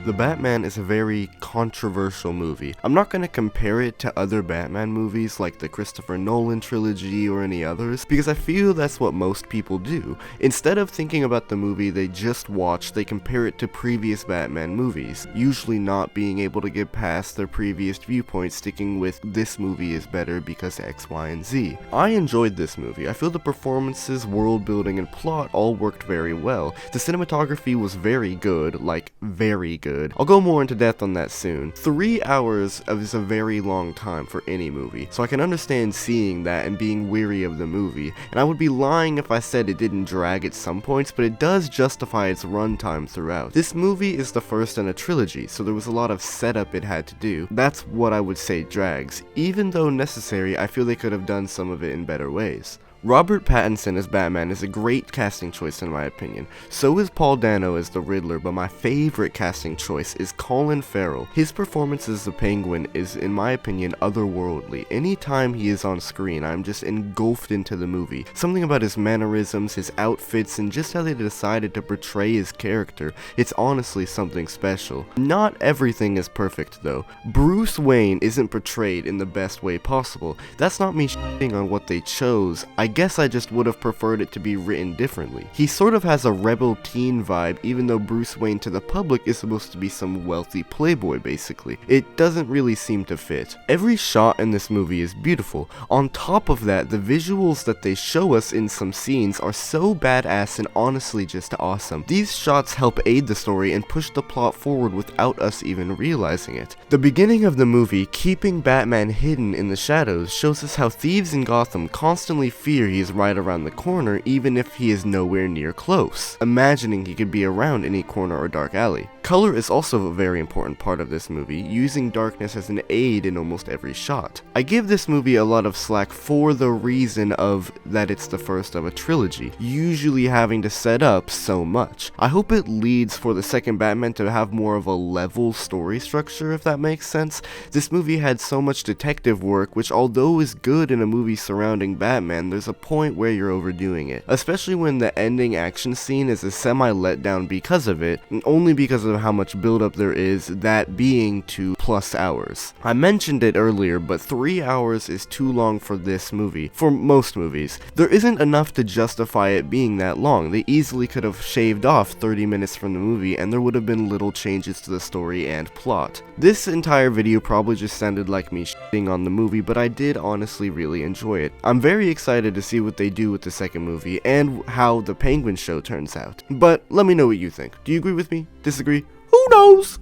The Batman is a very controversial movie. I'm not going to compare it to other Batman movies like the Christopher Nolan trilogy or any others, because I feel that's what most people do. Instead of thinking about the movie they just watched, they compare it to previous Batman movies, usually not being able to get past their previous viewpoints, sticking with this movie is better because X, Y, and Z. I enjoyed this movie. I feel the performances, world building, and plot all worked very well. The cinematography was very good, like very good. I'll go more into depth on that soon. 3 hours is a very long time for any movie, so I can understand seeing that and being weary of the movie, and I would be lying if I said it didn't drag at some points, but it does justify its runtime throughout. This movie is the first in a trilogy, so there was a lot of setup it had to do. That's what I would say drags. Even though necessary, I feel they could have done some of it in better ways. Robert Pattinson as Batman is a great casting choice in my opinion. So is Paul Dano as the Riddler, but my favorite casting choice is Colin Farrell. His performance as the Penguin is, in my opinion, otherworldly. Anytime he is on screen, I'm just engulfed into the movie. Something about his mannerisms, his outfits, and just how they decided to portray his character, it's honestly something special. Not everything is perfect though. Bruce Wayne isn't portrayed in the best way possible. That's not me shitting on what they chose. I guess I just would have preferred it to be written differently. He sort of has a rebel teen vibe, even though Bruce Wayne to the public is supposed to be some wealthy playboy basically. It doesn't really seem to fit. Every shot in this movie is beautiful. On top of that, the visuals that they show us in some scenes are so badass and honestly just awesome. These shots help aid the story and push the plot forward without us even realizing it. The beginning of the movie, keeping Batman hidden in the shadows, shows us how thieves in Gotham constantly fear he is right around the corner even if he is nowhere near close, imagining he could be around any corner or dark alley. Color is also a very important part of this movie, using darkness as an aid in almost every shot. I give this movie a lot of slack for the reason of that it's the first of a trilogy, usually having to set up so much. I hope it leads for the second Batman to have more of a level story structure, if that makes sense. This movie had so much detective work, which although is good in a movie surrounding Batman, there's a point where you're overdoing it, especially when the ending action scene is a semi-letdown because of it, and only because of how much buildup there is, that being 2+ hours. I mentioned it earlier, but 3 hours is too long for this movie, for most movies. There isn't enough to justify it being that long. They easily could have shaved off 30 minutes from the movie and there would have been little changes to the story and plot. This entire video probably just sounded like me shitting on the movie, but I did honestly really enjoy it. I'm very excited to see what they do with the second movie and how the Penguin show turns out. But let me know what you think. Do you agree with me? Disagree? Who knows?